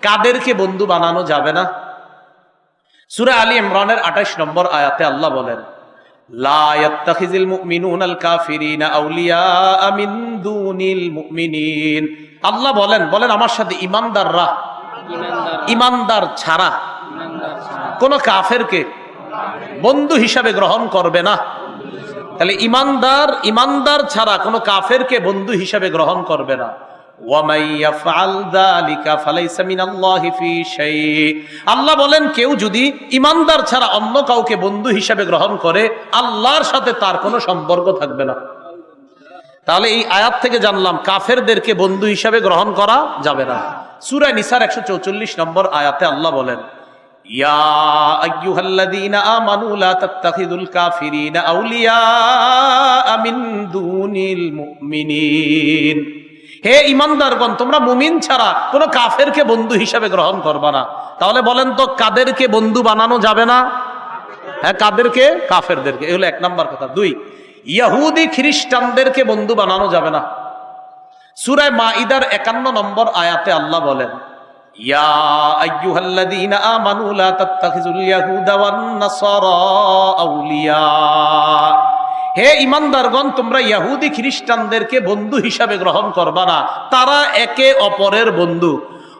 কাদেরকে বন্ধু বানানো যাবে না? সূরা আলী ইমরানের 28 নম্বর আয়াতে আল্লাহ বলেন, লা ইয়াত্তাখিযুল মুমিনুনাল কাফিরিনা আউলিয়া মিন দুনিল মুমিনিন। আল্লাহ বলেন আমার সাথে, ইমানদার ছাড়া কোন কাফেরকে বন্ধু হিসাবে গ্রহণ করবে না। তাহলে ইমানদার ছাড়া কোন কাফেরকে বন্ধু হিসাবে গ্রহণ করবে না। আল্লাহ বলেন, কেউ যদি ইমানদার ছাড়া অন্য কাউকে বন্ধু হিসাবে গ্রহণ করে, আল্লাহর সাথে তার কোনো সম্পর্ক থাকবে না। তাহলে এই আয়াত থেকে জানলাম কাফেরদেরকে বন্ধু হিসাবে গ্রহণ করা যাবে না। সূরা নিসার 144 নম্বর আয়াতে আল্লাহ বলেন, ইয়া আইয়ুহাল্লাযীনা আমানু লা তাত্তাখিযুল কাফিরিনা আউলিয়া মিন দুনিল মুমিনিন। হে ঈমানদারগণ, তোমরা মুমিন ছাড়া কোনো কাফেরকে বন্ধু হিসাবে গ্রহণ করবা না। তাহলে বলেন তো, কাদেরকে বন্ধু বানানো যাবে না? হ্যাঁ, কাদেরকে? কাফেরদেরকে। এই হলো 1 নাম্বার কথা। 2, ইহুদি খ্রিস্টানদেরকে বন্ধু বানানো যাবে না। সূরা মাঈদার 51 নম্বর আয়াতে আল্লাহ বলেন, ইয়া আইয়ুহাল্লাযীনা আমানু লা তাত্তাখিযুল ইয়াহুদা ওয়ান নাসারা আউলিয়া। হে ঈমানদারগণ, তোমরা ইহুদি খ্রিস্টানদেরকে বন্ধু হিসাবে গ্রহণ করবা না, তারা একে অপরের বন্ধু।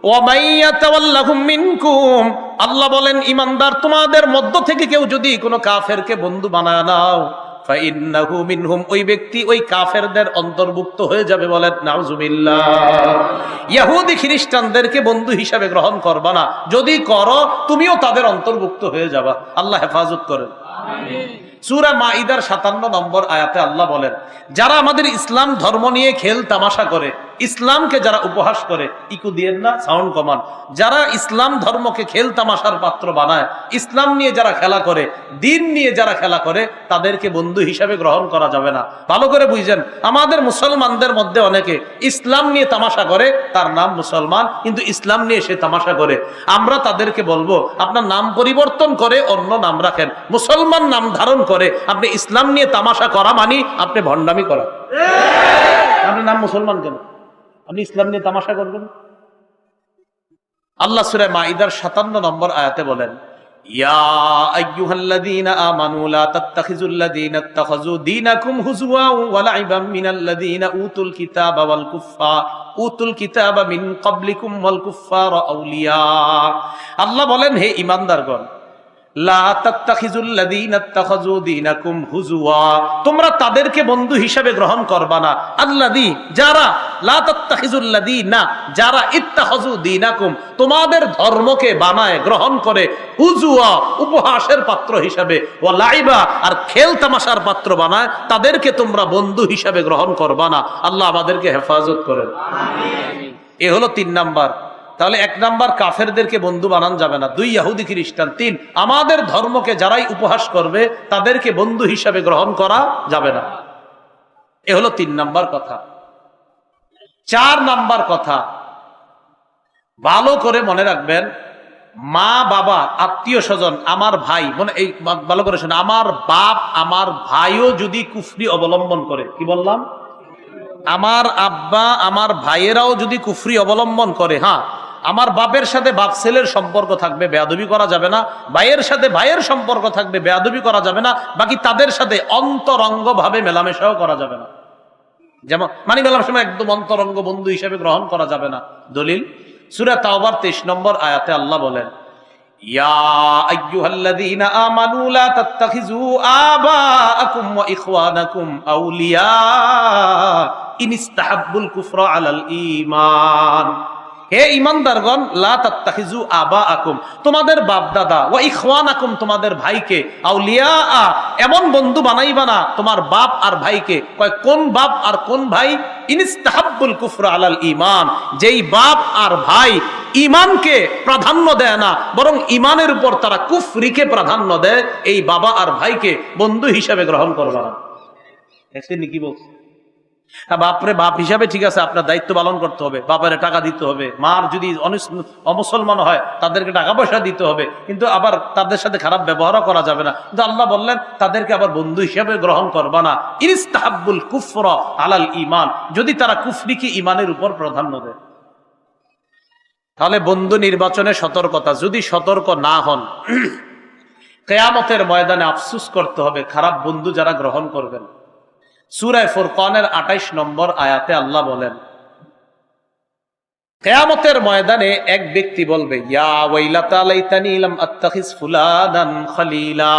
ওয়া মাইয়াতাওয়াল্লাহুম মিনকুম, আল্লাহ বলেন ঈমানদার তোমাদের মধ্য থেকে কেউ যদি কোনো কাফেরকে বন্ধু বানায় নাও, ফাইন্নাহু মিনহুম, ওই ব্যক্তি ওই কাফেরদের অন্তর্ভুক্ত হয়ে যাবে। বলেন নাউজুবিল্লাহ। ইহুদি খ্রিস্টানদেরকে বন্ধু হিসাবে গ্রহণ করবা না, যদি করো তুমিও তাদের অন্তর্ভুক্ত হয়ে যাবা। আল্লাহ হেফাজত করেন, আমিন। সূরা মাঈদার 57 নম্বর আয়াতে আল্লাহ বলেন, যারা আমাদের ইসলাম ধর্ম নিয়ে খেল তামাশা করে, ইসলামকে যারা উপহাস করে, ইকু দিয়েন না, সাউন্ড কমান, যারা ইসলাম ধর্মকে খেল তামাশার পাত্র বানায়, ইসলাম নিয়ে যারা খেলা করে, দিন নিয়ে যারা খেলা করে, তাদেরকে বন্ধু হিসাবে গ্রহণ করা যাবে না। ভালো করে বুঝছেন, আমাদের মুসলমানদের মধ্যে অনেকে ইসলাম নিয়ে তামাশা করে, তার নাম মুসলমান, কিন্তু ইসলাম নিয়ে সে তামাশা করে। আমরা তাদেরকে বলবো, আপনার নাম পরিবর্তন করে অন্য নাম রাখেন, মুসলমান নাম ধারণ করে আপনি ইসলাম নিয়ে তামাশা করা মানি আপনি ভণ্ডামি করা। আপনার নাম মুসলমান কেন? আপনি ইসলাম নিয়ে তামাশা করবেন? আল্লাহ সূরা মাঈদার 57 নম্বর আয়াতে বলেন, ইয়া আইয়ুহাল্লাযীনা আমানু লা তাত্তাখিযুল্লাযীনা ইত্তাখাযু দীনাকুম হুজওয়া ওয়া লাইবাম মিনাল্লাযীনা উতুল কিতাবা মিন ক্বাবলিকুম ওয়াল কুফফারা আউলিয়া। আল্লাহ বলেন, হে ঈমানদারগণ, লা তাত্তাখিযুল্লাযীনা ইত্তাখাযু দীনাকুম হুজওয়া, তোমরা তাদেরকে বন্ধু হিসাবে গ্রহণ করবা না। আল্লাযী, যারা, লা তাত্তাখিযুল্লাযীনা, যারা, ইত্তাখাযু দীনাকুম, তোমাদের ধর্মকে বানায় গ্রহণ করে, হুজওয়া, উপহাসের পাত্র হিসাবে, ওয়া লাইবা, আর খেল তামাশার পাত্র বানায়, তাদেরকে তোমরা বন্ধু হিসাবে গ্রহণ করবা না। আল্লাহ আমাদেরকে হেফাজত করেন, আমিন। এ হলো 3 নাম্বার। তাহলে 1 নাম্বার, কাফেরদেরকে বন্ধু বানানো যাবে না। 2, ইহুদি খ্রিস্টান। 3, আমাদের ধর্মকে যারাই উপহাস করবে তাদেরকে বন্ধু হিসাবে গ্রহণ করা যাবে না। এ হলো 3 নাম্বার কথা। 4 নাম্বার কথা, ভালো করে মনে রাখবেন, মা বাবা, আত্মীয় স্বজন, আমার ভাই, মনে এই ভালো করে শোনো, আমার বাপ আমার ভাইও যদি কুফরি অবলম্বন করে, কি বললাম? আমার আব্বা আমার ভাইয়েরাও যদি কুফরি অবলম্বন করে, হ্যাঁ, আমার বাপের সাথে বাপ ছেলের সম্পর্ক থাকবে, বেয়াদবি করা যাবে না। ভাইয়ের সাথে ভাইয়ের সম্পর্ক থাকবে, বেয়াদবি করা যাবে না। বাকি তাদের সাথে অন্তরঙ্গ ভাবে মেলামেশাও করা যাবে না। যেমন মানি মেলার সময় একদম অন্তরঙ্গ বন্ধু হিসেবে গ্রহণ করা যাবে না। দলিল সূরা তাওবার 23 নম্বর আয়াতে আল্লাহ বলেন, ইয়া আইয়ুহাল্লাযীনা আমানু লা তাত্তাখিযু আবাআকুম ওয়া ইখওয়ানাকুম আউলিয়া ইন ইসতাহাব্বুল কুফরা আলাল ঈমান। হে ঈমানদারগণ, লা তাত্তাখিযু আবাআকুম, তোমাদের বাপ দাদা, ওয়া ইখওয়ানাকুম, তোমাদের ভাইকে, আউলিয়া, এমন বন্ধু বানাইবা না তোমার বাপ আর ভাইকে। কয় কোন বাপ আর কোন ভাই? ইন ইসতাহাব্বুল কুফরা আলাল ঈমান, যেই বাপ আর ভাই ঈমানকে প্রাধান্য দেয় না, বরং ঈমানের উপর তারা কুফরিকে প্রাধান্য দেয়, এই বাবা আর ভাইকে বন্ধু হিসেবে গ্রহণ করবা না। দেখছেন কি বলছে? বাপরে বাপ হিসাবে ঠিক আছে, আপনার দায়িত্ব পালন করতে হবে, বাপের টাকা দিতে হবে, মার যদি অমুসলমান হয় তাদেরকে টাকা পয়সা দিতে হবে, কিন্তু আবার তাদের সাথে খারাপ ব্যবহারও করা যাবে না। কিন্তু আল্লাহ বললেন তাদেরকে আবার বন্ধু হিসাবে গ্রহণ করবা না। ইস্তাহাব্বুল কুফরা আলাল ঈমান, যদি তারা কুফরিকে ঈমানের উপর প্রাধান্য দেয়। তাহলে বন্ধু নির্বাচনে সতর্কতা, যদি সতর্ক না হন কিয়ামতের ময়দানে আফসোস করতে হবে খারাপ বন্ধু যারা গ্রহণ করবেন। সূরা ফুরকানের 28 নম্বর আয়াতে আল্লাহ বলেন, কিয়ামতের ময়দানে এক ব্যক্তি বলবে, ইয়া ওয়াইলাতা লাইতানি লাম আত্তাখিজ ফুলানান খলিলা।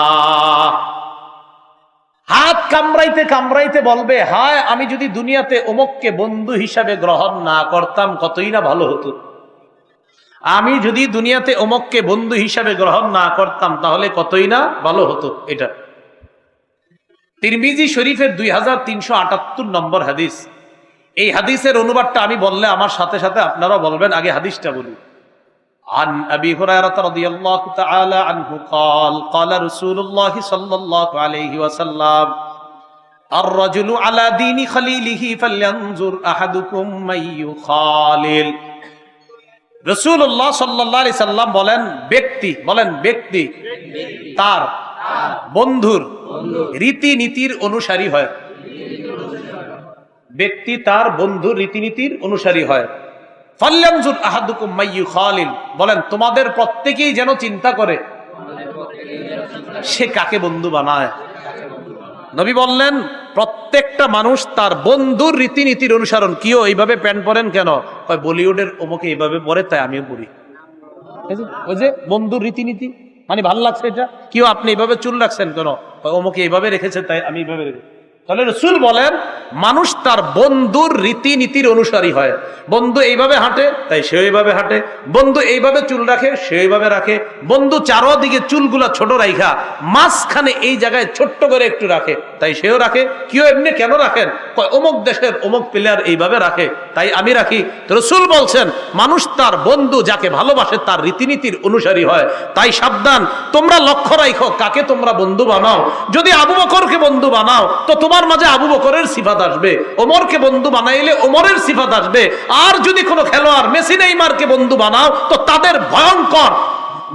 হাত কামড়াইতে কামড়াইতে বলবে, হায় আমি যদি দুনিয়াতে অমুককে বন্ধু হিসাবে গ্রহণ না করতাম কতই না ভালো হতো। আমি যদি দুনিয়াতে অমুককে বন্ধু হিসাবে গ্রহণ না করতাম তাহলে কতই না ভালো হতো। এটা তিরমিজি শরীফের 2378 নম্বর হাদিস। এই হাদিসের অনুবাদটা আমি বললে আমার সাথে সাথে আপনারা বলবেন, আগে হাদিসটা বলি। عن أبي هريرة رضي الله تعالى عنه قال قال رسول الله صلى الله عليه وسلم الرجل على دين خليله فلينظر أحدكم من يخالل। রাসূলুল্লাহ সাল্লাল্লাহু আলাইহি সাল্লাম বলেন, ব্যক্তি তার বন্ধুর রীতিনীতির অনুসারী হয়। ব্যক্তি তার বন্ধুর রীতিনীতির অনুসারী হয়। ফাল্যানজুর আহাদুকুম মাইয়ু খালিল, বলেন তোমাদের প্রত্যেকেই যেন চিন্তা করে সে কাকে বন্ধু বানায়। নবী বললেন প্রত্যেকটা মানুষ তার বন্ধুর রীতিনীতির অনুসরণ। কিও এইভাবে প্যান্ট পরেন কেন? কয় বলিউডের অমুকে এইভাবে পরে তাই আমিও পরি। ওই যে বন্ধুর রীতিনীতি মানে ভালো লাগছে এটা। কিও আপনি এইভাবে চুল রাখছেন কেন? কয় অমুকে এইভাবে রেখেছে তাই আমি এইভাবে রেখেছি। তাহলে রাসূল বলেন মানুষ তার বন্ধুর রীতিনীতির অনুসারী হয়। বন্ধু এইভাবে হাঁটে তাই সে এইভাবে হাঁটে, বন্ধু এইভাবে চুল রাখে সে এইভাবে রাখে, বন্ধু চারদিকে চুলগুলা ছোট রাখা মাঝখানে এই জায়গায় ছোট্ট করে একটু রাখে তাই সেও রাখে। কেউ এমনি কেন রাখেন? কয় অমুক দেশের অমুক প্লেয়ার এইভাবে রাখে তাই আমি রাখি। রাসূল বলছেন মানুষ তার বন্ধু যাকে ভালোবাসে তার রীতিনীতির অনুসারী হয়। তাই সাবধান, তোমরা লক্ষ্য রাখো কাকে তোমরা বন্ধু বানাও। যদি আবু বকরকে বন্ধু বানাও তো তোমার মাঝে আবু বকরের সিফাত আসবে, ওমরকে বন্ধু বানাইলে ওমরের সিফাত আসবে। আর যদি কোনো খেলোয়াড় মেসি নেইমারকে বন্ধু বানাও তো তাদের ভয়ঙ্কর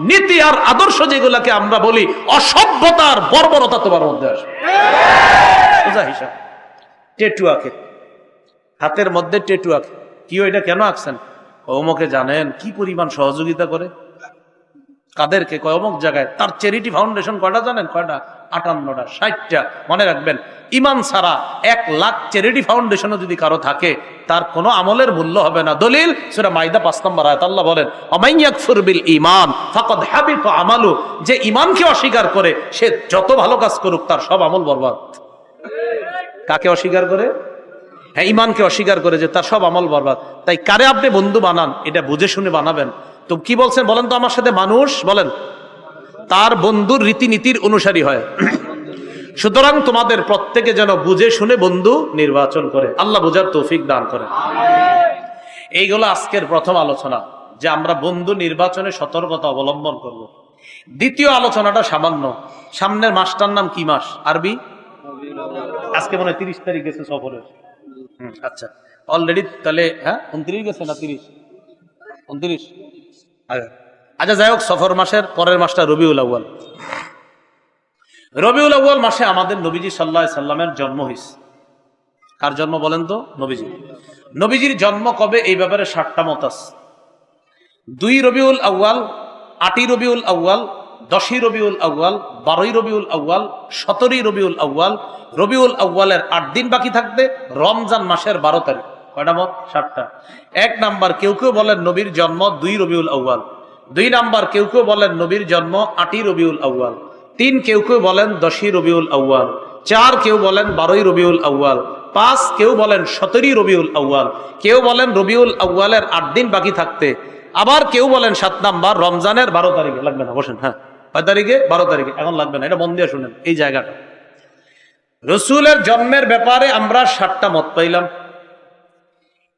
নীতি আর আদর্শ যেগুলাকে আমরা বলি অসভ্যতার বর্বরতা তোমার মধ্যে আসবে। সোজা হিসাব। টেটু আঁকে, হাতের মধ্যে টেটু আঁকে। কি এটা কেন আঁকছেন? ওমকে জানেন কি পরিমাণ সহযোগিতা করে কাদেরকে? কয় অমুক জায়গায়। তার চ্যারিটি ফাউন্ডেশন কয়টা জানেন? কয়টা? 58টা 60টা। মনে রাখবেন, ইমান ছাড়া 1 লাখ চ্যারিটি ফাউন্ডেশনও যদি কারো থাকে তার কোনো আমলের মূল্য হবে না। দলিল সূরা মাইদা 5 নম্বর আয়াত আল্লাহ বলেন, ওমান ইয়াকফুর বিল ঈমান ফাকাদ হাবিতা আমালু। যে ঈমানকে অস্বীকার করে সে যত ভালো কাজ করুক তার সব আমল বরবাদ। কাকে অস্বীকার করে? হ্যাঁ, ঈমানকে অস্বীকার করে যে তার সব আমল বরবাদ। তাই কারে আপনি বন্ধু বানান এটা বুঝে শুনে বানাবেন। তো কি বলছেন বলেন তো আমার সাথে? মানুষ বলেন তার বন্ধুর রীতিনীতির অনুসারী হয়। সুতরাং তোমাদের প্রত্যেকে যেন বুঝে শুনে বন্ধু নির্বাচন করে। আল্লাহ বুঝার তৌফিক দান করে। এইগুলো আজকের প্রথম আলোচনা যে আমরা বন্ধু নির্বাচনে সতর্কতা অবলম্বন করব। দ্বিতীয় আলোচনাটা সামান্য। সামনের মাসটার নাম কি মাস? আরবি আজকে মনে হয় 30 তারিখ গেছে সফরের। আচ্ছা, অলরেডি তাহলে হ্যাঁ 29 গেছে না 30? 29। আচ্ছা, যাই হোক, সফর মাসের পরের মাসটা রবিউল আউয়াল। রবিউল আউয়াল মাসে আমাদের নবীজি সাল্লাল্লাহু আলাইহি সাল্লামের জন্ম হয়েছে। কার জন্ম বলেন তো? নবীজির জন্ম কবে এই ব্যাপারে 7টা মত আছে। 2 রবিউল আউয়াল, 8 রবিউল আউয়াল, 10 রবিউল আউয়াল, 12 রবিউল আউয়াল, 17 রবিউল আউয়াল। রবিউল আউয়ালের 8 দিন বাকি থাকবে রমজান মাসের 12 তারিখ। কয়টা মত? 7টা। 1 নাম্বার, কেউ কেউ বলেন নবীর জন্ম 2 রবিউল আউয়াল। 2 নাম্বার, কেউ কেউ বলেন নবীর জন্ম 8 রবিউল আউয়াল। 3, কেউ কেউ বলেন 10 রবিউল আউয়াল। 4, কেউ বলেন 12 রবিউল আউয়াল। 5, কেউ বলেন 17 রবিউল আউয়াল। কেউ বলেন রবিউল আউয়ালের 8 দিন বাকি থাকতে। আবার কেউ বলেন 7 নাম্বার রমজানের 12 তারিখে। লাগবে না, বসেন। হ্যাঁ, 5 তারিখে 12 তারিখে এখন লাগবে না, এটা মন দিয়ে শুনেন এই জায়গাটা। রসুলের জন্মের ব্যাপারে আমরা 7টা মত পাইলাম।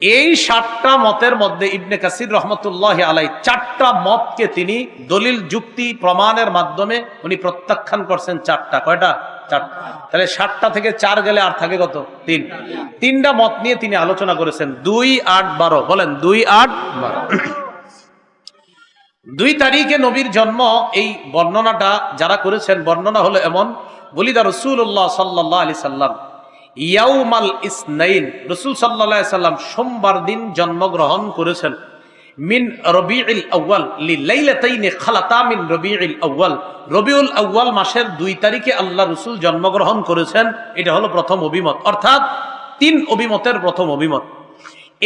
এই 7টা মতের মধ্যে ইবনে কাসির রহমতুল্লাহ আলাই 4টা মতকে তিনি দলিল যুক্তি প্রমাণের মাধ্যমে উনি প্রত্যাখ্যান করছেন। 4টা। কয়টা? 4টা। তাহলে 7টা থেকে 4 গেলে আর থাকে কত? 3। 3টা মত নিয়ে তিনি আলোচনা করেছেন। 2, 8, 12 বলেন। 2, 8, 12। 2 তারিখে নবীর জন্ম, এই বর্ণনাটা যারা করেছেন বর্ণনা হলো এমন, বলিদা রাসূলুল্লাহ সাল্লাল্লাহু আলাইহি সাল্লাম ইয়াউমাল ইসনাইন, রাসূল সাল্লাল্লাহু আলাইহি সাল্লাম সোমবার দিন জন্মগ্রহণ করেছেন। মিন রবিউল আউয়াল লিলাইলাতাইনি খালাতা মিন রবিউল আউয়াল, রবিউল আউয়াল মাসের 2 তারিখে আল্লাহ রাসূল জন্মগ্রহণ করেছেন। এটা হলো প্রথম অভিমত, অর্থাৎ 3 অভিমতের প্রথম অভিমত।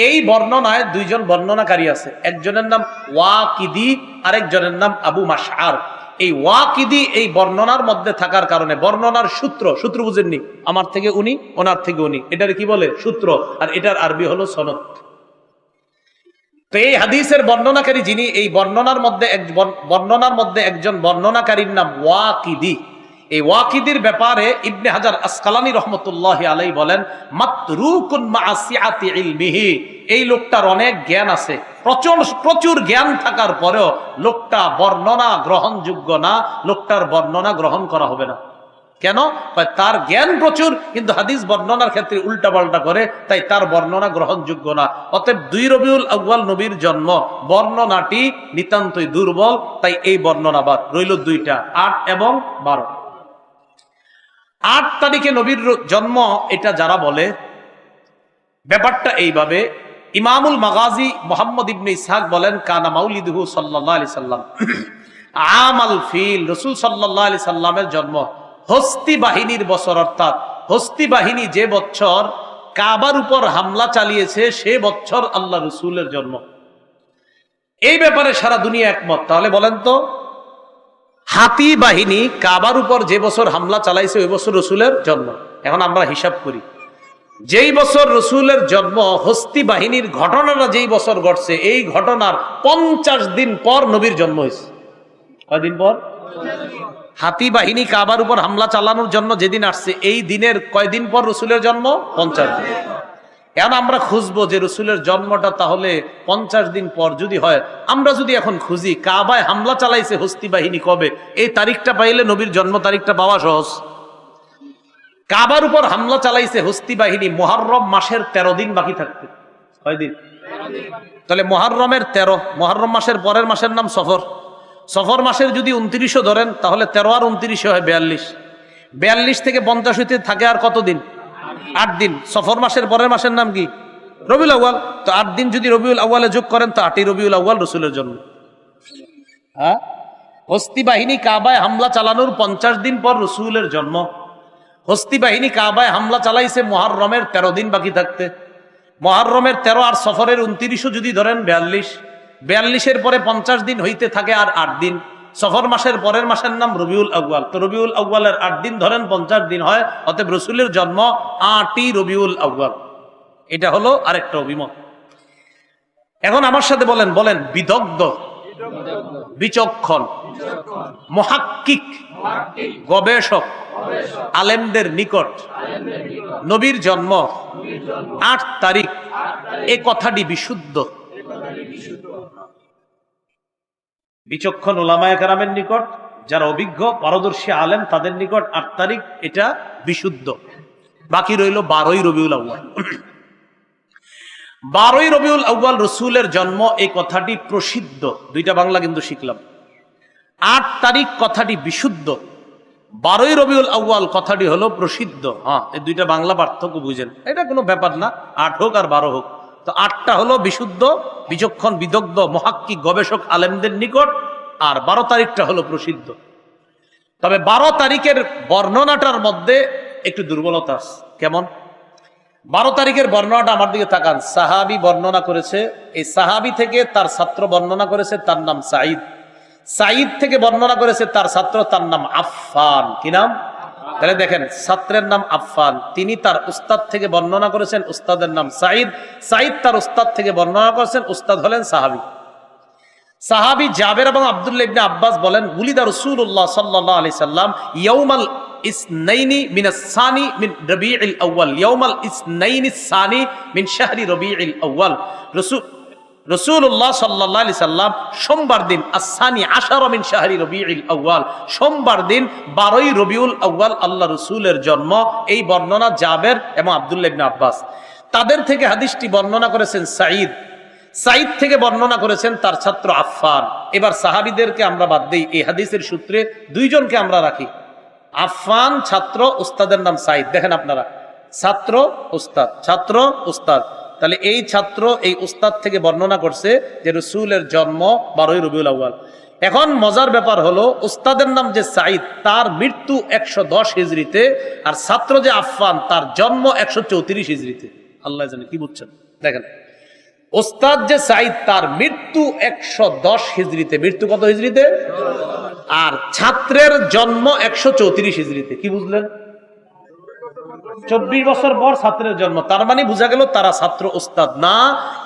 এই বর্ণনায় 2 জন বর্ণনাকারী আছে, একজনের নাম ওয়াকিদি, আরেকজনের নাম আবু মাশআর। এই ওয়াকিদি এই বর্ণনার মধ্যে থাকার কারণে বর্ণনার সূত্র বুঝেননি, আমার থেকে উনি, ওনার থেকে উনি, এটার কি বলে সূত্র, আর এটার আরবি হলো সনদ। তো এই হাদিসের বর্ণনাকারী যিনি, এই বর্ণনার মধ্যে একজন বর্ণনাকারীর নাম ওয়াকিদি। এই ওয়াকিদির ব্যাপারে ইবনে হাজার আসকালানী রহমতুল্লাহি আলাইহি বলেন, মাতরুকুন মা সিআতি ইলমিহি, এই লোকটার অনেক জ্ঞান আছে, প্রচুর জ্ঞান থাকার পরেও লোকটা বর্ণনা গ্রহণযোগ্য না, লোকটার বর্ণনা গ্রহণ করা হবে না। কেন? তার জ্ঞান প্রচুর কিন্তু হাদিস বর্ণনার ক্ষেত্রে উল্টাপাল্টা করে, তাই তার বর্ণনা গ্রহণযোগ্য না। অতএব 2 রবিউল আউয়াল নবীর জন্ম, বর্ণনাটি নিতান্তই দুর্বল, তাই এই বর্ণনা বাদ রইল 2টা, 8 এবং 12। 8 তারিখে নবীর জন্ম এটা যারা বলে, ব্যাপারটা এইভাবে। ইমামুল মাগাজি মুহাম্মদ ইবনে ইসহাক বলেন, কানা মাউলিদুহু সাল্লাল্লাহু আলাইহি সাল্লাম আমাল ফিল, রাসূল সাল্লাল্লাহু আলাইহি সাল্লামের জন্ম হস্তি বাহিনীর বছর, অর্থাৎ হস্তি বাহিনী যে বছর কাবার উপর হামলা চালিয়েছে সে বছর আল্লাহ রাসূলের জন্ম। এই ব্যাপারে সারা দুনিয়া একমত। তাহলে বলেন তো, হাতি বাহিনী কাবার উপর যে বছর হামলা চালাইছে ওই বছর রাসূলের জন্ম। এখন আমরা হিসাব করি, যেই বছর রাসূলের জন্ম, হস্তি বাহিনীর ঘটনাটা যেই বছর ঘটছে, এই ঘটনার 50 দিন পর নবীর জন্ম হয়েছে। কয়দিন পর? হাতি বাহিনী কাবার উপর হামলা চালানোর জন্য যেদিন আসছে, এই দিনের কয়দিন পর রাসূলের জন্ম? 50 দিন। এখন আমরা খুঁজবো যে রাসূলের জন্মটা তাহলে 50 দিন পর যদি হয়, আমরা যদি এখন খুঁজি কাবায় হামলা চালাইছে হস্তি বাহিনী কবে, এই তারিখটা পাইলে নবীর জন্ম তারিখটা পাওয়া সহজ। কাবার উপর হামলা চালাইছে হস্তি বাহিনী মুহররম মাসের 13 দিন বাকি থাকতে। কয়দিন? তাহলে মুহররমের 13, মুহররম মাসের পরের মাসের নাম সফর। সফর মাসের যদি 29 ধরেন, তাহলে 13 আর 29 হয় 42। 42 থেকে 50 হইতে থাকে আর কতদিন? 8 দিন। সফর মাসের পরের মাসের নাম কি? রবিউল আউয়াল। তো 8 দিন যদি রবিউল আউয়ালে যোগ করেন, তো 8ই রবিউল আউয়াল রাসূলের জন্ম। হ্যাঁ, হস্তি বাহিনী কাবায় হামলা চালানোর 50 দিন পর রাসূলের জন্ম। হস্তি বাহিনী কাবায় হামলা চালাইছে মুহররমের 13 দিন বাকি থাকতে। মুহররমের 13 আর সফরের 29 যদি ধরেন 42, 42-এর পরে 50 দিন হইতে থাকে আর 8 দিন। সফর মাসের পরের মাসের নাম রবিউল আউয়াল। তো রবিউল আউয়ালের 8 দিন ধরেন 50 দিন হয়, অতএব রাসূলের জন্ম 8ই রবিউল আউয়াল। এটা হলো আরেকটা অভিমত। এখন আমার সাথে বলেন বিদগ্ধ, বিচক্ষণ, মুহাক্কিক, গবেষক, আলেমদের নিকট নবীর জন্ম 8 তারিখ, এ কথাটি বিশুদ্ধ। বিচক্ষণ উলামায়ে কেরামের নিকট, যারা অভিজ্ঞ পারদর্শী আলেম, তাদের নিকট 8 তারিখ এটা বিশুদ্ধ। বাকি রইল 12ই রবিউল আউয়াল। 12ই রবিউল আউয়াল রাসূলের জন্ম, এই কথাটি প্রসিদ্ধ। 2টা বাংলা কিন্তু শিখলাম। 8 তারিখ কথাটি বিশুদ্ধ, 12ই রবিউল আউয়াল কথাটি হলো প্রসিদ্ধ। হ্যাঁ, এই 2টা বাংলা পার্থক্য বুঝেন, এটা কোনো ব্যাপার না, 8 হোক আর 12 হোক। তো 8টা হলো বিশুদ্ধ, বিচক্ষণ, বিদগ্ধ, মুহাক্কিক, গবেষক আলেমদের নিকট, আর 12 তারিখটা হলো প্রসিদ্ধ। তবে 12 তারিখের বর্ণনাটার মধ্যে একটু দুর্বলতা আছে। কেমন? 12 তারিখের বর্ণনাটা আমার দিকে তাকান। সাহাবী বর্ণনা করেছে, এই সাহাবী থেকে তার ছাত্র বর্ণনা করেছে, তার নাম সাঈদ। সাঈদ থেকে বর্ণনা করেছে তার ছাত্র, তার নাম আফফান। কি নাম? তাহলে দেখেন, ছাত্রের নাম আফফান, তিনি তার উস্তাদ থেকে বর্ণনা করেছেন, উস্তাদের নাম সাঈদ। সাঈদ তার উস্তাদ থেকে বর্ণনা করেছেন, উস্তাদ হলেন সাহাবী। সাহাবী জাবের এবং আব্দুল্লাহ ইবনে আব্বাস বলেন, উলিদা রাসূলুল্লাহ সাল্লাল্লাহু আলাইহি সাল্লাম ইয়াউমাল ইসনাইনি মিনাস সানি মিন রবিউল আউয়াল, ইয়াউমাল ইসনাইনিস সানি মিন শাহরি রবিউল আউয়াল। রাসূলুল্লাহ সাল্লাল্লাহু আলাইহি সাল্লাম সোমবার দিন আস-সানি আশারা মিন শাহরি রবিউল আউয়াল, সোমবার দিন 12ই রবিউল আউয়াল আল্লাহ রাসূলের জন্ম। এই বর্ণনা জাবের এবং আব্দুল্লাহ ইবনে আব্বাস। তাদের থেকে হাদিসটি বর্ণনা করেছেন সাঈদ। সাঈদ থেকে বর্ণনা করেছেন তার ছাত্র আফফান। এবার সাহাবীদেরকে আমরা বাদ দেই, এই হাদিসের সূত্রে 2 জনকে আমরা রাখি, আফফান ছাত্র, উস্তাদের নাম সাঈদ। দেখেন আপনারা, ছাত্র উস্তাদ, ছাত্র উস্তাদ। তাহলে এই ছাত্র এই উস্তাদ থেকে বর্ণনা করছে যে রসুলের জন্ম 12ই রবিউল আউয়াল। এখন মজার ব্যাপার হলো উস্তাদের নাম যে সাঈদ, তার মৃত্যু 110 হিজরিতে, আর ছাত্র যে আফফান তার জন্ম 134 হিজরিতে। আল্লাহ জানে কি বুঝছেন। দেখেন, ওস্তাদ যে সাঈদ তার মৃত্যু 110 হিজরিতে, মৃত্যু কত হিজরিতে? আর ছাত্রের জন্ম 134 হিজরিতে। কি বুঝলেন? 24 বছর পর ছাত্রের জন্ম। তার মানে বোঝা গেল তারা ছাত্র ওস্তাদ না,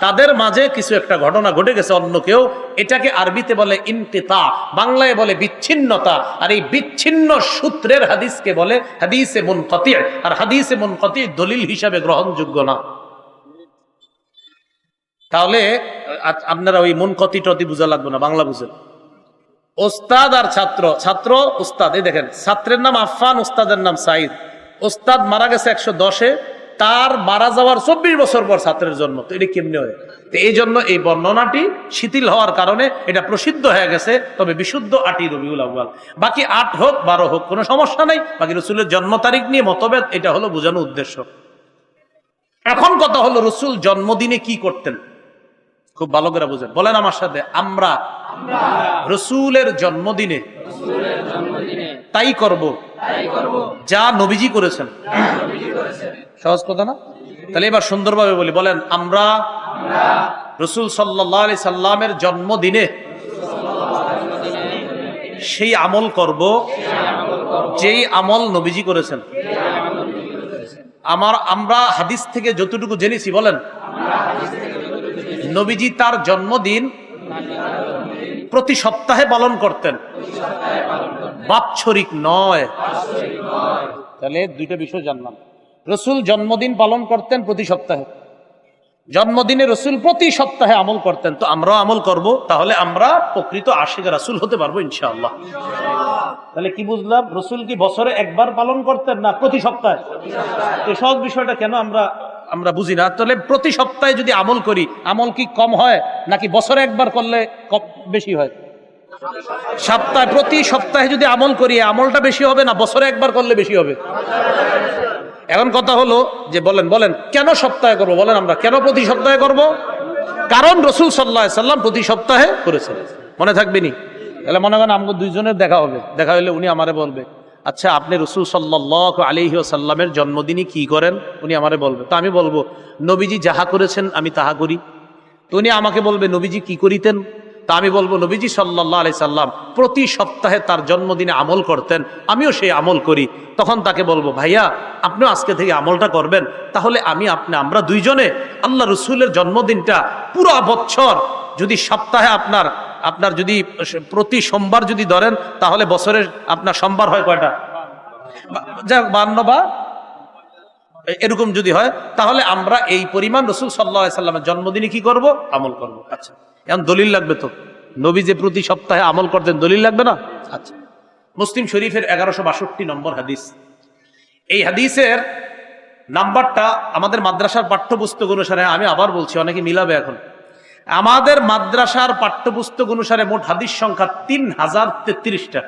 তাদের মাঝে কিছু একটা ঘটনা ঘটে গেছে অন্য কেউ। এটাকে আরবিতে বলে ইনকিতা, বাংলায় বলে বিচ্ছিন্নতা। আর এই বিচ্ছিন্ন সূত্রের হাদিসকে বলে হাদিসে মুনকাতি, আর হাদিসে মুনকাতি দলিল হিসাবে গ্রহণযোগ্য না। তাহলে আপনারা ওই মুনকাতি টতি বুঝা লাগবে না, বাংলা বুঝেন। ওস্তাদ আর ছাত্র, ছাত্র ওস্তাদ। এই দেখেন, ছাত্রের নাম আফফান, ওস্তাদের নাম সাঈদ। ওস্তাদ মারা গেছে 110-এ, তার মারা যাওয়ার 24 বছর পর ছাত্রের জন্ম। তো এটা কেমনে হয়? তো এই জন্য এই বর্ণনাটি শিথিল হওয়ার কারণে এটা প্রসিদ্ধ হয়ে গেছে। তবে বিশুদ্ধ 8ই রবিউল আউয়াল। বাকি 8 হোক 12 হোক কোনো সমস্যা নাই। বাকি রসুলের জন্ম তারিখ নিয়ে মতভেদ, এটা হলো বোঝানো উদ্দেশ্য। এখন কথা হলো রসুল জন্মদিনে কি করতেন, খুব ভালো করে বুঝেন। বলেন আমার সাথে, আমরা রসুলের জন্মদিনে তাই করব যা নবীজি করেছেন। সহজ কথা না? তাহলে এবার সুন্দরভাবে বলি, বলেন, আমরা রসুল সাল্লাল্লাহু আলাইহি সাল্লামের জন্মদিনে সেই আমল করব যেই আমল নবীজি করেছেন। আমরা হাদিস থেকে যতটুকু জেনেছি, বলেন, নবীজি তার জন্মদিন প্রতি সপ্তাহে পালন করতেন, বাৎসরিক নয়। তাহলে দুইটা বিষয় জানলাম। রসুল জন্মদিন পালন করতেন প্রতি সপ্তাহে, জন্মদিনে রসুল প্রতি সপ্তাহে আমল করতেন। তো আমরাও আমল করব, তাহলে আমরা প্রকৃত আশিক রাসূল হতে পারবো ইনশাআল্লাহ। তাহলে কি বুঝলাম? রসুল কি বছরে একবার পালন করতেন না প্রতি সপ্তাহে? এই সহজ বিষয়টা কেন আমরা বুঝি না। তাহলে প্রতি সপ্তাহে যদি আমল করি, আমল কি কম হয় নাকি বছরে একবার করলে বেশি হয়? প্রতি সপ্তাহে যদি আমল করি, আমলটা বেশি হবে না বছরে একবার করলে বেশি হবে? এখন কথা হলো যে বলেন কেন সপ্তাহে করবো? বলেন, আমরা কেন প্রতি সপ্তাহে করব? কারণ রসুল সাল্লাল্লাহু আলাইহি সাল্লাম প্রতি সপ্তাহে করেছেন। মনে থাকবে নি? তাহলে মনে করেন আমাদের দুইজনের দেখা হবে, দেখা হইলে উনি আমারে বলবে, আচ্ছা আপনি রসুল সাল্লাল্লাহু আলাইহি ওয়াসাল্লামের জন্মদিনে কি করেন? উনি আমারে বলবে। তো আমি বলবো নবীজি যাহা করেছেন আমি তাহা করি। তো উনি আমাকে বলবে নবীজি কি করিতেন? তা আমি বলবো নবীজি সাল্লাল্লাহু আলাইহি সাল্লাম প্রতি সপ্তাহে তার জন্মদিনে আমল করতেন, আমিও সেই আমল করি। তখন তাকে বলবো, ভাইয়া আপনিও আজকে থেকে আমলটা করবেন। তাহলে আমরা দুইজনে আল্লাহ রসুলের জন্মদিনটা পুরো বছর যদি সপ্তাহে আপনার যদি প্রতি সোমবার যদি ধরেন, তাহলে বছরের আপনার সোমবার হয় কয়টা? যাক 52 বা এরকম যদি হয়, তাহলে আমরা এই পরিমাণ রসুল সাল্লাল্লাহু আলাইহি সাল্লামের জন্মদিনে কি করব? আমল করব। আচ্ছা, এখন দলিল লাগবে তো, নবী যে প্রতি সপ্তাহে আমল করতেন, দলিল লাগবে না? আচ্ছা, মুসলিম শরীফের 1162 নম্বর হাদিস। এই হাদিসের নাম্বারটা আমাদের মাদ্রাসার পাঠ্যপুস্তক অনুসারে, আমি আবার বলছি অনেকে মিলাবে এখন, আমাদের মাদ্রাসার পাঠ্যপুস্তক অনুসারে মোট হাদিস সংখ্যা 3033টা।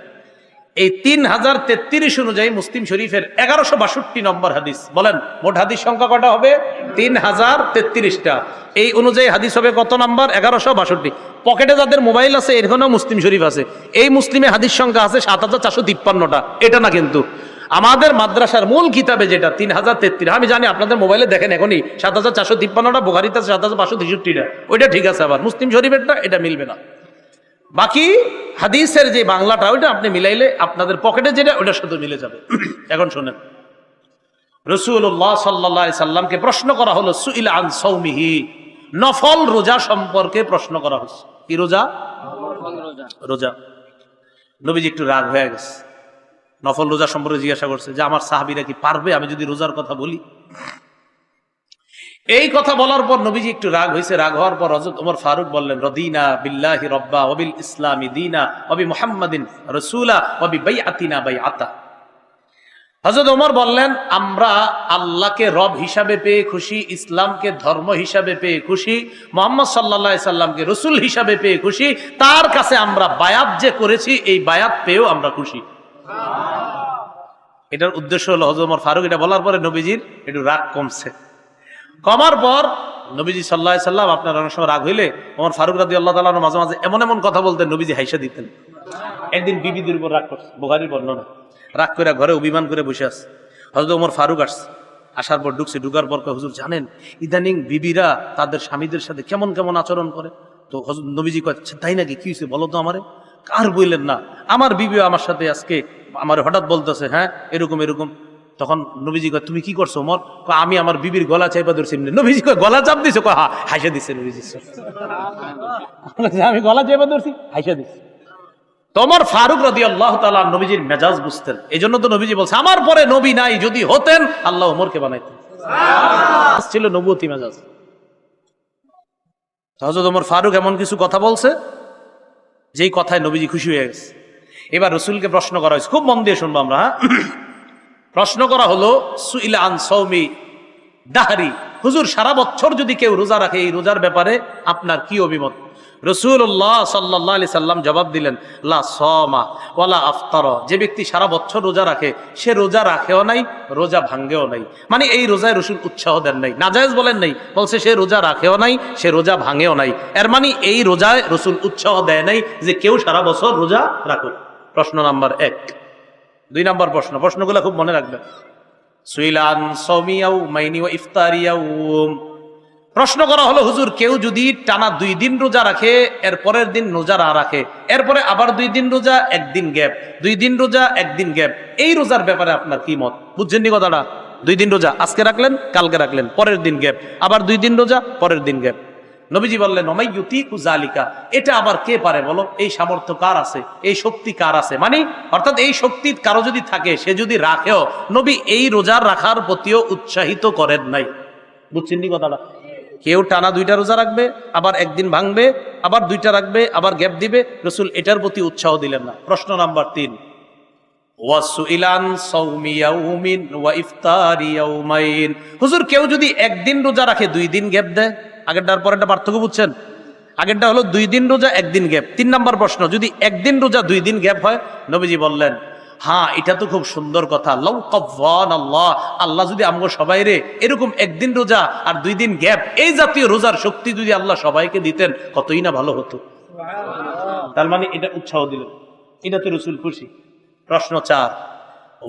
এই 3033 অনুযায়ী মুসলিম শরীফের 1162 নম্বর হাদিস। বলেন মোট হাদিস সংখ্যা কটা হবে? 3033টা। এই অনুযায়ী হাদিস হবে কত নাম্বার? 1162। পকেটে যাদের মোবাইল আছে এখানেও মুসলিম শরীফ আছে, এই মুসলিমে হাদিস সংখ্যা আছে 7453টা। এটা না, কিন্তু আমাদের মাদ্রাসার মূল কিতাবে যেটা 3033, আমি জানি আপনাদের মোবাইলে দেখেন এখনই 7453টা, বুখারীতে 7563টা, ওইটা ঠিক আছে। আবার মুসলিম শরীফেরটা এটা মিলবে না। বাকি হাদিসের যে বাংলাটা ওইটা আপনি মিলাইলে আপনাদের পকেটে যেটা ওইটার সাথে মিলে যাবে। এখন শোনেন, রাসূলুল্লাহ সাল্লাল্লাহু আলাইহি সাল্লামকে প্রশ্ন করা হলো সুইলা আন সাওমিহি, নফল রোজা সম্পর্কে প্রশ্ন করা হচ্ছে। কি রোজা? রোজা। নবীজি একটু রাগ হয়ে গেছে, নফল রোজা সম্পর্কে জিজ্ঞাসা করছে যে আমার সাহাবীরা কি পারবে আমি যদি রোজার কথা বলি? এই কথা বলার পর নবীজি একটু রাগ হয়েছে। রাগ হওয়ার পর হযরত ওমর ফারুক বললেন, রদিনা বিল্লাহি রব্বা ওয়া বিল ইসলামি দীনা ওয়া বি মুহাম্মাদিন রাসূলা ওয়া বি বাইআতিনা বাইআতা। হযরত ওমর বললেন, আমরা আল্লাহকে রব হিসাবে পেয়ে খুশি, ইসলামকে ধর্ম হিসাবে পেয়ে খুশি, মুহাম্মদ সাল্লাল্লাহু আলাইহি সাল্লামকে রাসূল হিসাবে পেয়ে খুশি, তার কাছে আমরা বায়াত যে করেছি এই বায়াত পেয়েও আমরা খুশি। এটার উদ্দেশ্য হলো হযরত ওমর ফারুক এটা বলার পরে নবীজির একটু রাগ কমছে। কমার পর নবীজি সাল্লাল্লাহু আলাইহি সাল্লাম আপনার অনেক সময় রাগ হইলে ওমর ফারুক রাদিয়াল্লাহু তাআলা মাঝে মাঝে এমন এমন কথা বলতেন, নবীজি হাইসা দিতেন। একদিন বিবিদের উপর রাগ করছে, বুখারীর বর্ণনা। রাগ করে ঘরে অভিমান করে বসে আছে। হযরত ওমর ফারুক আসছে, আসার পর ঢুকার পর হুজুর জানেন ইদানিং বিবিরা তাদের স্বামীদের সাথে কেমন কেমন আচরণ করে। তো হযরত নবীজি কয়, তাই নাকি, কি হয়েছে বলো তো আমারে। আর বললেন না, আমার বিবি আমার সাথে আজকে আমার হঠাৎ বলতেছে হ্যাঁ এরকম এরকম। তখন নবীজি কয়, তুমি কি করছো ওমর? আমি আমার বিবির গলা চাইপা ধরছি। নবীজি কয়, গলা চাপ দিছো? হ্যাঁ, হাইসা দিচ্ছে নবীজি। আমি গলা চাইপা ধরছি, হাইসা দিচ্ছি। তোমার ফারুক রাদিয়াল্লাহু তাআলা নবীজির মেজাজ বুঝতেন। এই জন্য তো নবীজি বলছে, আমার পরে নবী নাই, যদি হতেন আল্লাহ ওমরকে বানাইতেন। ছিল নবুয়তি মেজাজ। হযরত ওমর ফারুক এমন কিছু কথা বলছে যেই কথায় নবীজি খুশি হয়ে গেছে। এবার রাসূলকে প্রশ্ন করা হয়েছে, খুব মন দিয়ে শুনবো আমরা। প্রশ্ন করা হলো, সুইলা আন সাওমি দাহরি, হুজুর সারা বছর যদি কেউ রোজা রাখে, এই রোজার ব্যাপারে আপনার কি অভিমত? রাসূলুল্লাহ সাল্লাল্লাহু আলাইহি সাল্লাম জবাব দিলেন, লা সামা ওয়ালা আফতারা, যে ব্যক্তি সারা বছর রোজা রাখে সে রোজা রাখেও নাই, রোজা ভাঙ্গেও নাই। মানে এই রোজায় রাসূল উৎসাহ দেন নাই, নাজায়েজ বলেন নাই, বলছে সে রোজা রাখেও নাই, সে রোজা ভাঙেও নাই। এর মানে এই রোজায় রাসূল উৎসাহ দেয় নাই যে কেউ সারা বছর রোজা রাখুক। প্রশ্ন নাম্বার 1। 2 নাম্বার প্রশ্নগুলো খুব মনে রাখবেন। সুইলান সাওমিয়াউ মাইনি ওয়া ইফতারিয়াউম, প্রশ্ন করা হলো, হুজুর কেউ যদি টানা 2 দিন রোজা রাখে, এর পরের দিন রোজা না রাখে, এরপরে আবার 2 দিন রোজা, 1 দিন গ্যাপ, 2 দিন রোজা, 1 দিন গ্যাপ, এই রোজার ব্যাপারে আপনার কি মত? বুঝছেন নি কথাটা? 2 দিন রোজা, আজকে রাখলেন, কালকে রাখলেন, পরের দিন গ্যাপ, আবার 2 দিন রোজা, পরের দিন গ্যাপ। নবীজি বললেন, ওমাই ইউতিকু যালিকা, এটা আবার কে পারে বলো? এই সামর্থ্য কার আছে, এই শক্তি কার আছে? মানে অর্থাৎ এই শক্তি কারো যদি থাকে, সে যদি রাখেও, নবী এই রোজার রাখার প্রতিও উৎসাহিত করেন নাই। বুঝছেন নি কথাটা? কেউ টানা 2টা রোজা রাখবে, আবার 1 দিন ভাঙবে, আবার 2টা রাখবে, আবার গ্যাপ দিবে, রাসূল এটার প্রতি উৎসাহ দিলেন না। প্রশ্ন নাম্বার 3, ওয়াসুইলান সাওমি ইয়াউমিন ওয়া ইফতারি ইয়াউমাইন, হুজুর কেউ যদি 1 দিন রোজা রাখে, 2 দিন গ্যাপ দেয়, আগেরটার পরেরটা পার্থক্য বুঝছেন? আগেরটা হলো 2 দিন রোজা, 1 দিন গ্যাপ। 3 নাম্বার প্রশ্ন, যদি 1 দিন রোজা 2 দিন গ্যাপ হয়, নবীজি বললেন, হ্যাঁ এটা তো খুব সুন্দর কথা, লাউ কাফান আল্লাহ, আল্লাহ যদি আমগো সবাই রে এরকম 1 দিন রোজা আর 2 দিন গ্যাপ, এই জাতীয় রোজার শক্তি যদি আল্লাহ সবাইকে দিতেন, কতই না ভালো হতো। তার মানে এটা উৎসাহ দিলেন, এটাতে রাসূল খুশি। প্রশ্ন 4,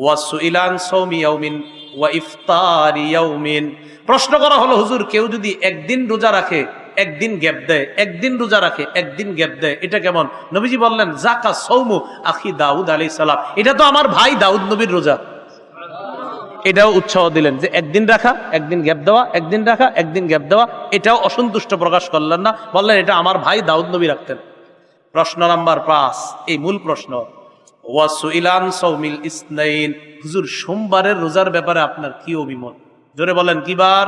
ওয়াসুইলান সাওমি ইয়াউমিন ওয়া ইফতারি ইয়াউমিন, প্রশ্ন করা হলো, হুজুর কেউ যদি 1 দিন রোজা রাখে, 1 দিন গ্যাপ দেয়, 1 দিন রোজা রাখে, 1 দিন গ্যাপ দেয়, এটা কেমন? নবীজি বললেন, যাকা সাওমু আখি দাউদ আলাইহিস সালাম, এটা তো আমার ভাই দাউদ নবীর রোজা। এটাও উৎসাহ দিলেন যে 1 দিন রাখা, 1 দিন গ্যাপ দেওয়া, 1 দিন রাখা, 1 দিন গ্যাপ দেওয়া, এটাও অসন্তুষ্ট প্রকাশ করলেন না, বললেন এটা আমার ভাই দাউদ নবী রাখতেন। প্রশ্ন নাম্বার 5, এই মূল প্রশ্ন, ওয়াসুইলান সাওমিল ইসনাইন, হুজুর সোমবারের রোজার ব্যাপারে আপনার কি অভিমত? জোরে বলেন, কি বার?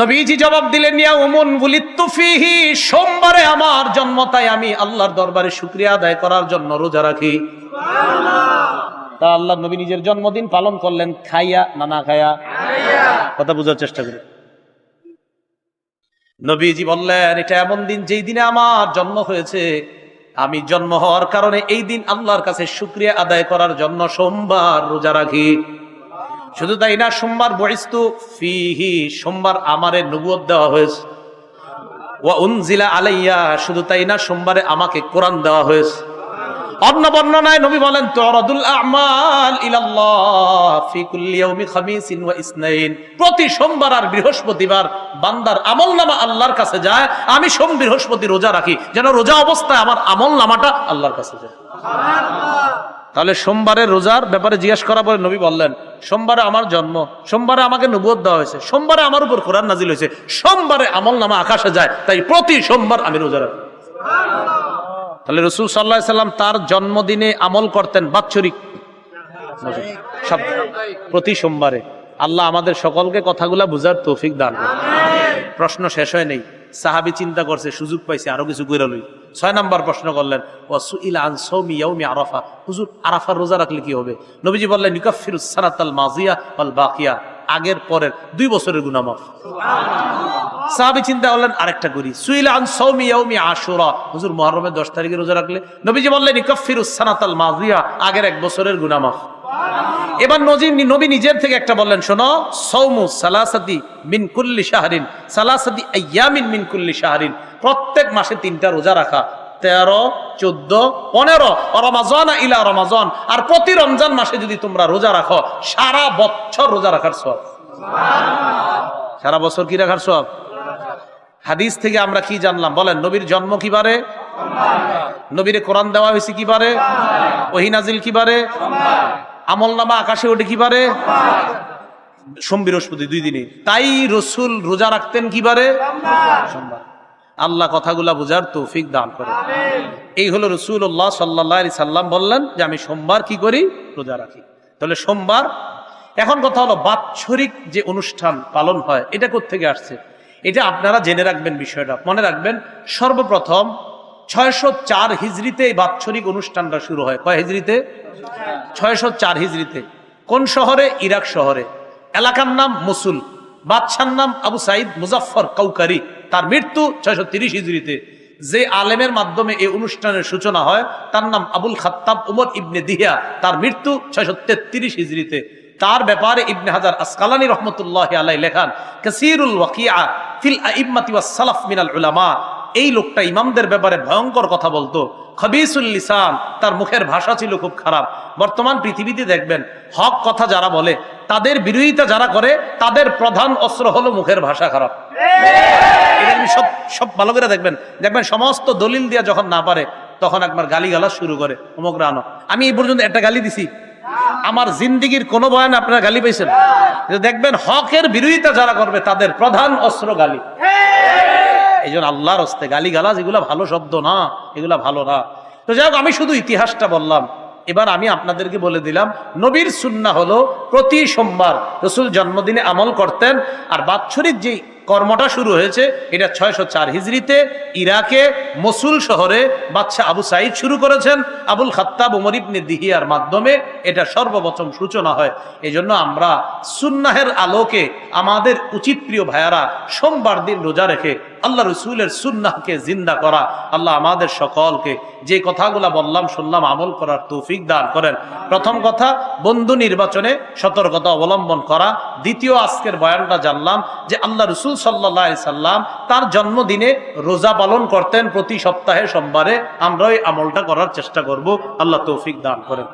নবীজি জবাব দিলেন, ইয়াউমুন বুলিতু ফিহি, সোমবারে আমার জন্ম, তাই আমি আল্লাহর দরবারে শুকরিয়া আদায় করার জন্য রোজা রাখি। তা আল্লাহর নবী নিজের জন্মদিন পালন করলেন খাইয়া না না খাইয়া? কথা বোঝার চেষ্টা করি। নবীজি বললেন, এটা এমন দিন যেই দিনে আমার জন্ম হয়েছে, আমি জন্ম হওয়ার কারণে এই দিন আল্লাহর কাছে শুকরিয়া আদায় করার জন্য সোমবার রোজা রাখি। শুধু তাই না, সোমবার বুইস্তু ফিহি, সোমবার আমারে নবুয়ত দেওয়া হয়েছে। ওয়া উনজিলা আলাইয়া, শুধু তাই না, সোমবারে আমাকে কোরআন দেওয়া হয়েছে। অন্য বর্ণনায় নবী বলেন, তুরাদুল আ'মাল ইলাল্লাহ ফি কুল্লি ইয়াউমি খামিসিন ওয়া ইসনাইন, প্রতি সোমবার আর বৃহস্পতিবার বান্দার আমলনামা আল্লাহর কাছে যায়। আমি সোম বৃহস্পতি রোজা রাখি যেন রোজা অবস্থায় আমার আমলনামাটা আল্লাহর কাছে যায়। তাহলে সোমবারের রোজার ব্যাপারে জিজ্ঞাসা করা পরে নবী বললেন, সোমবারে আমার জন্ম, সোমবারে আমাকে নবুয়ত দেওয়া হয়েছে, সোমবারে আমার উপর কোরআন নাজিল হয়েছে, সোমবারে আমলনামা আকাশে যায়, তাই প্রতি সোমবার আমি রোজা রাখি। তাহলে রাসূল সাল্লাল্লাহু আলাইহি সাল্লাম তার জন্মদিনে আমল করতেন বাৎসরিক, সব প্রতি সোমবারে। আল্লাহ আমাদের সকলকে কথাগুলা বুঝার তৌফিক দান করুন। প্রশ্ন শেষ হয় নেই, সাহাবী চিন্তা করছে, সুযোগ পাইছে, আরো কিছু কইরা লই। 6 নাম্বার প্রশ্ন করলেন, ওয়াসুইলা আন সাওমি ইয়াউমি আরাফা, হুজুর আরাফার রোজা রাখলে কি হবে? নবীজি বললেন, ইউকাফিরুস সানাতাল মাযিয়া ওয়াল বাকিয়া, আগের পরের 2 বছরের গুনাহ মাফ। সাহাবী চিন্তা করলেন, আরেকটা করি, সুইলা আন সাওমি ইয়াউমি আশুরা, হুজুর মুহররমের 10 তারিখে রোজা রাখলে? নবীজি বললেন, ইউকাফিরুস সানাতাল মাযিয়া, আগের 1 বছরের গুনাহ মাফ। এবার নবী নিজের থেকে একটা বললেন, শোনো, সৌমু সালাসাতি মিন কুল্লি শাহরিন সালাসাতি আইয়ামিন মিন কুল্লি শাহরিন, প্রত্যেক মাসে 3টা রোজা রাখা, 13, 14, 15 রমাজান ইলা রমাজান, আর প্রতি রমজান মাসে যদি তোমরা রোজা রাখো সারা বছর রোজা রাখার সওয়াব। সারা বছর কি রাখার সওয়াব? হাদিস থেকে আমরা কি জানলাম বলেন? নবীর জন্ম কি বারে? নবীরে কোরআন দেওয়া হয়েছে কি বারে? ওহী নাজিল কি বারে? আমলনামা আকাশে ওঠে কি বারে? সোম বৃহস্পতি 2 দিনে। তাই রসুল রোজা রাখতেন কি বারে? সোমবার। আল্লাহ কথাগুলা বুঝার তৌফিক দান করে। এই হলো রাসূলুল্লাহ সাল্লাল্লাহু আলাইহি সাল্লাম বললেন যে আমি সোমবার কি করি? রোজা রাখি। তাহলে সোমবার। এখন কথা হলো বাৎসরিক যে অনুষ্ঠান পালন হয় এটা কোত্থেকে আসছে? এটা আপনারা জেনে রাখবেন, বিষয়টা মনে রাখবেন। সর্বপ্রথম 604 হিজরিতে এই বাৎসরিক অনুষ্ঠানটা শুরু হয়। কয় হিজরিতে? 604 হিজরিতে। কোন শহরে? ইরাক শহরে। এলাকার নাম মসুল। বাদশার নাম আবু সাইদ মুজাফফর কাউকারি। তার মৃত্যু 630 হিজরিতে। যে আলেমের মাধ্যমে এই অনুষ্ঠানের সূচনা হয় তার নাম আবুল খাত্তাব উমর ইবনে দিহিয়া। তার মৃত্যু 633 হিজরিতে। তার ব্যাপারে ইবনে হাজার আসকালানী রহমতুল্লাহি আলাইহি লেখান কাসীরুল ওয়াকিআ ফিল আইম্মাতি ওয়াস সালাফ মিনাল উলামা। এই লোকটা ইমামদের ব্যাপারে ভয়ঙ্কর কথা বলতো। খবিসুল লিসান, তার মুখের ভাষা ছিল খুব খারাপ। বর্তমান পৃথিবীতে দেখবেন হক কথা যারা বলে তাদের বিরোধিতা যারা করে তাদের প্রধান অস্ত্র হলো মুখের ভাষা খারাপ। এটা সব ভালো করে দেখবেন সমস্ত দলিল দিয়া যখন না পারে তখন একবার গালিগালাজ শুরু করে, অমুক রানো। আমি এই পর্যন্ত একটা গালি দিছি? আমার জিন্দিগির কোন বয়ান আপনারা গালি পাইছেন? দেখবেন হকের বিরোধিতা যারা করবে তাদের প্রধান অস্ত্র গালি। এই জন্য আল্লাহর হস্তে গালি গালাজ এগুলা ভালো শব্দ না, এগুলা ভালো না। তো যাই হোক, আমি শুধু ইতিহাসটা বললাম। এবার আমি আপনাদেরকে বলে দিলাম নবীর সুন্নাহ হলো প্রতি সোমবার রাসূল জন্মদিনে আমল করতেন। আর বাৎসরিক যে কর্মটা শুরু হয়েছে এটা 604 হিজরিতে ইরাকে মসুল শহরে বাদশা আবু সাইদ শুরু করেছেন। আবুল খাত্তাব উমর ইবনে দিহিয়ার মাধ্যমে এটা সর্বপ্রথম সূচনা হয়। এই জন্য আমরা সুন্নাহের আলোকে আমাদের উচিত প্রিয় ভাইয়ারা সোমবার দিন রোজা রেখে আল্লাহ রসুলের সুন্নাহকে জিন্দা করা। আল্লাহ আমাদের সকলকে যে কথাগুলা বললাম শুনলাম আমল করার তৌফিক দান করেন। প্রথম কথা, বন্ধু নির্বাচনে সতর্কতা অবলম্বন করা। দ্বিতীয়, আজকের বয়ানটা জানলাম যে আল্লাহ রসুল সাল্লাল্লাহু আলাইহি সাল্লাম তার জন্মদিনে রোজা পালন করতেন প্রতি সপ্তাহে সোমবারে। আমরা এই আমলটা করার চেষ্টা করব। আল্লাহ তৌফিক দান করেন।